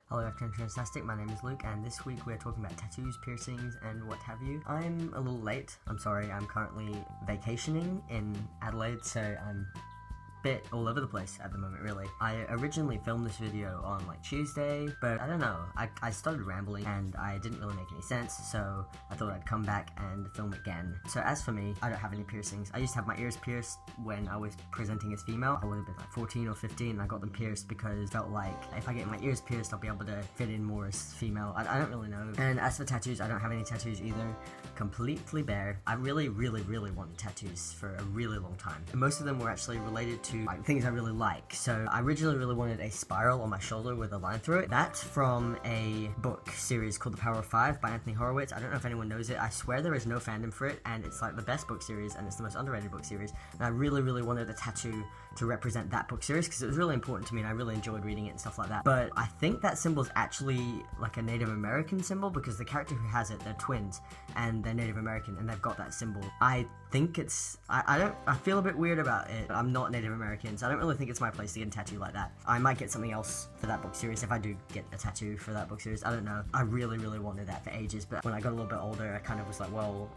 Hello Afternoon Fantastic, my name is Luke, and this week we're talking about tattoos, piercings, and what have you. I'm a little late, I'm sorry, I'm currently vacationing in Adelaide, so I'm bit all over the place at the moment, really. I originally filmed this video on like Tuesday, but I don't know, I started rambling and I didn't really make any sense, so I thought I'd come back and film again. So as for me, I don't have any piercings. I used to have my ears pierced when I was presenting as female. I would have been like 14 or 15 and I got them pierced because it felt like if I get my ears pierced, I'll be able to fit in more as female. I don't really know. And as for tattoos, I don't have any tattoos either. Completely bare. I really wanted tattoos for a really long time. And most of them were actually related to like things I really like. So I originally really wanted a spiral on my shoulder with a line through it. That's from a book series called The Power of Five by Anthony Horowitz. I don't know if anyone knows it. I swear there is no fandom for it, and it's like the best book series and it's the most underrated book series. And I really wanted a tattoo to represent that book series because it was really important to me and I really enjoyed reading it and stuff like that. But I think that symbol is actually like a Native American symbol because the character who has it, they're twins and they're Native American and they've got that symbol. I think it's, I feel a bit weird about it. I'm not Native American, so I don't really think it's my place to get a tattoo like that. I might get something else for that book series if I do get a tattoo for that book series. I don't know. I really wanted that for ages, but when I got a little bit older, I kind of was like, well,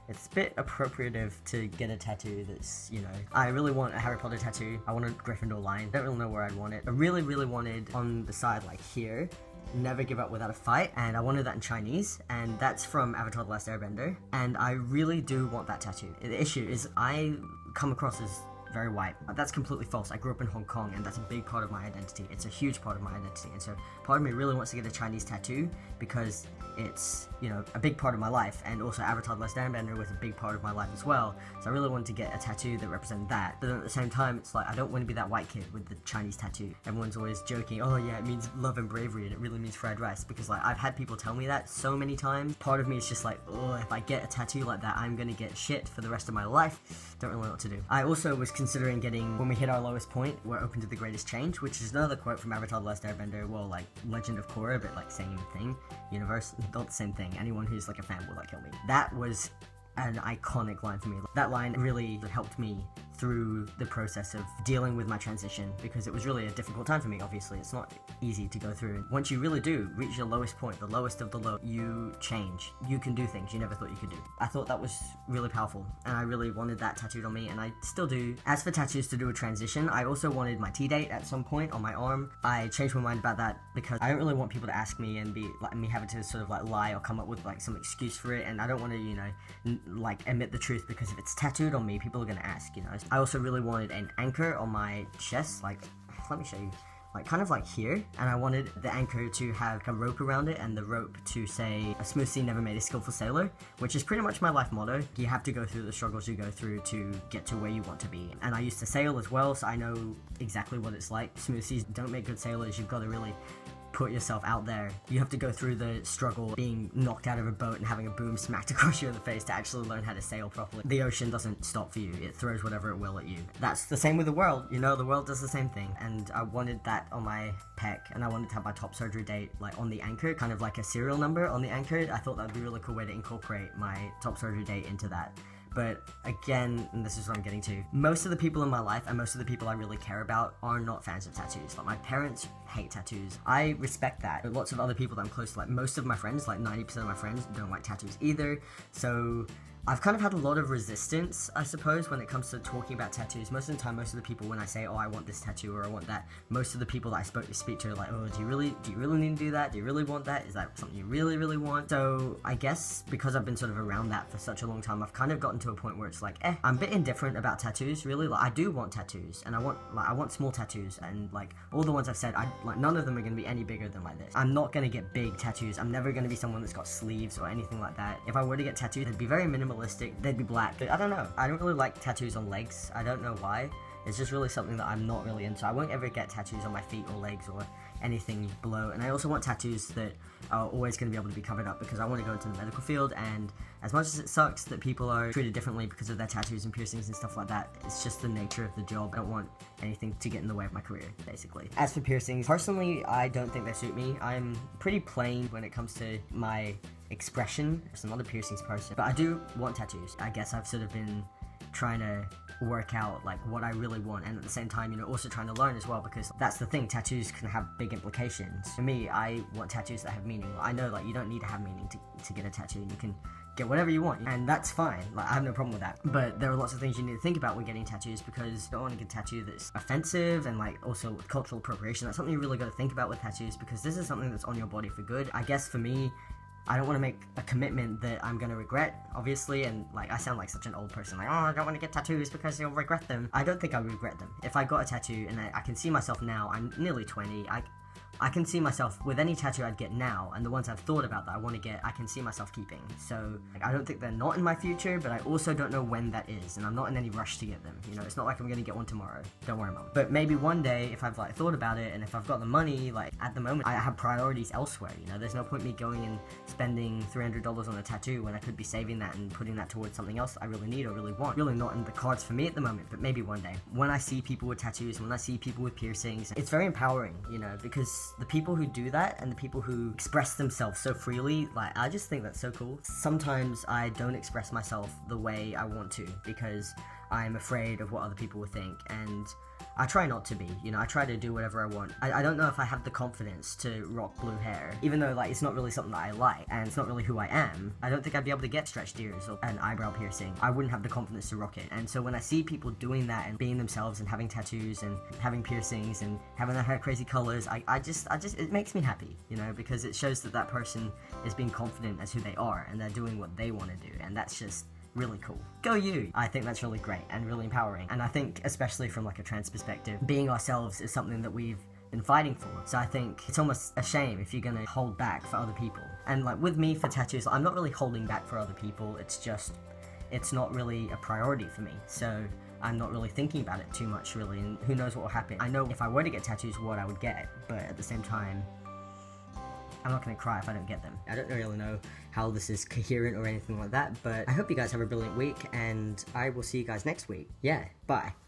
it's a bit appropriative to get a tattoo that's, you know, I really want a Harry Potter tattoo. I want a Gryffindor line. Don't really know where I'd want it. I really wanted on the side, like here, never give up without a fight, and I wanted that in Chinese, and that's from Avatar The Last Airbender, and I really do want that tattoo. The issue is I come across as very white. That's completely false. I grew up in Hong Kong and that's a big part of my identity. It's a huge part of my identity, and so part of me really wants to get a Chinese tattoo because it's, you know, a big part of my life, and also Avatar The Last Airbender was a big part of my life as well, so I really wanted to get a tattoo that represented that. But then at the same time, it's like I don't want to be that white kid with the Chinese tattoo. Everyone's always joking, oh yeah, it means love and bravery and it really means fried rice, because like I've had people tell me that so many times. Part of me is just like, oh, if I get a tattoo like that, I'm gonna get shit for the rest of my life. Don't really know what to do. I also was considering getting, when we hit our lowest point, we're open to the greatest change, which is another quote from Avatar The Last Airbender. Well, like Legend of Korra, but like same thing. Universe, not the same thing. Anyone who's like a fan will like kill me. That was an iconic line for me. That line really helped me through the process of dealing with my transition, because it was really a difficult time for me. Obviously it's not easy to go through. Once you really do reach your lowest point, the lowest of the low, you change. You can do things you never thought you could do. I thought that was really powerful, and I really wanted that tattooed on me, and I still do. As for tattoos to do a transition, I also wanted my T-date at some point on my arm. I changed my mind about that because I don't really want people to ask me and be like me having to sort of like lie or come up with like some excuse for it, and I don't want to, you know, like admit the truth, because if it's tattooed on me, people are gonna ask, you know. I also really wanted an anchor on my chest, like, let me show you, like kind of like here, and I wanted the anchor to have a rope around it, and the rope to say, a smooth sea never made a skillful sailor, which is pretty much my life motto. You have to go through the struggles you go through to get to where you want to be. And I used to sail as well, so I know exactly what it's like. Smooth seas don't make good sailors. You've got to really put yourself out there. You have to go through the struggle being knocked out of a boat and having a boom smacked across you in the face to actually learn how to sail properly. The ocean doesn't stop for you. It throws whatever it will at you. That's the same with the world. You know, the world does the same thing. And I wanted that on my pec, and I wanted to have my top surgery date like on the anchor, kind of like a serial number on the anchor. I thought that would be a really cool way to incorporate my top surgery date into that. But again, and this is what I'm getting to, most of the people in my life and most of the people I really care about are not fans of tattoos. Like my parents hate tattoos. I respect that. But lots of other people that I'm close to, like most of my friends, like 90% of my friends don't like tattoos either. So I've kind of had a lot of resistance, I suppose, when it comes to talking about tattoos. Most of the time, most of the people, when I say, oh, I want this tattoo or I want that, most of the people that I speak to are like, oh, do you really need to do that? Do you really want that? Is that something you really want? So I guess because I've been sort of around that for such a long time, I've kind of gotten to a point where it's like, I'm a bit indifferent about tattoos, really. Like I do want tattoos, and I want small tattoos, and like all the ones I've said, none of them are gonna be any bigger than like this. I'm not gonna get big tattoos. I'm never gonna be someone that's got sleeves or anything like that. If I were to get tattoos, they'd be very minimal. They'd be black. I don't know. I don't really like tattoos on legs. I don't know why. It's just really something that I'm not really into. I won't ever get tattoos on my feet or legs or anything below. And I also want tattoos that are always going to be able to be covered up, because I want to go into the medical field, and as much as it sucks that people are treated differently because of their tattoos and piercings and stuff like that, it's just the nature of the job. I don't want anything to get in the way of my career, basically. As for piercings, personally, I don't think they suit me. I'm pretty plain when it comes to my expression. I'm not a piercings person, but I do want tattoos. I guess I've sort of been trying to work out like what I really want, and at the same time, you know, also trying to learn as well, because that's the thing, tattoos can have big implications. For me, I want tattoos that have meaning. I know like you don't need to have meaning to get a tattoo, and you can get whatever you want, and that's fine. Like, I have no problem with that. But there are lots of things you need to think about when getting tattoos, because you don't want to get a tattoo that's offensive, and like also with cultural appropriation. That's something you really got to think about with tattoos, because this is something that's on your body for good. I guess for me, I don't want to make a commitment that I'm going to regret, obviously, and like I sound like such an old person, like, oh, I don't want to get tattoos because you'll regret them. I don't think I would regret them. If I got a tattoo, and I can see myself now, I'm nearly 20, I can see myself with any tattoo I'd get now, and the ones I've thought about that I want to get, I can see myself keeping. So like, I don't think they're not in my future, but I also don't know when that is, and I'm not in any rush to get them. You know, it's not like I'm gonna get one tomorrow. Don't worry, mom. But maybe one day, if I've like thought about it, and if I've got the money, like at the moment, I have priorities elsewhere. You know, there's no point me going and spending $300 on a tattoo when I could be saving that and putting that towards something else that I really need or really want. Really not in the cards for me at the moment, but maybe one day. When I see people with tattoos, when I see people with piercings, it's very empowering, you know, because the people who do that and the people who express themselves so freely, like, I just think that's so cool. Sometimes I don't express myself the way I want to because I'm afraid of what other people will think, and I try not to be, you know, I try to do whatever I want. I don't know if I have the confidence to rock blue hair, even though, like, it's not really something that I like, and it's not really who I am. I don't think I'd be able to get stretched ears or an eyebrow piercing. I wouldn't have the confidence to rock it, and so when I see people doing that and being themselves and having tattoos and having piercings and having their hair crazy colors, I just, it makes me happy, you know, because it shows that that person is being confident as who they are, and they're doing what they want to do, and that's just really cool. Go you! I think that's really great and really empowering, and I think, especially from like a trans perspective, being ourselves is something that we've been fighting for. So I think it's almost a shame if you're gonna hold back for other people. And like with me for tattoos, I'm not really holding back for other people, it's just, it's not really a priority for me. So I'm not really thinking about it too much really, and who knows what will happen. I know if I were to get tattoos what I would get, but at the same time, I'm not gonna cry if I don't get them. I don't really know how this is coherent or anything like that, but I hope you guys have a brilliant week, and I will see you guys next week. Yeah, bye.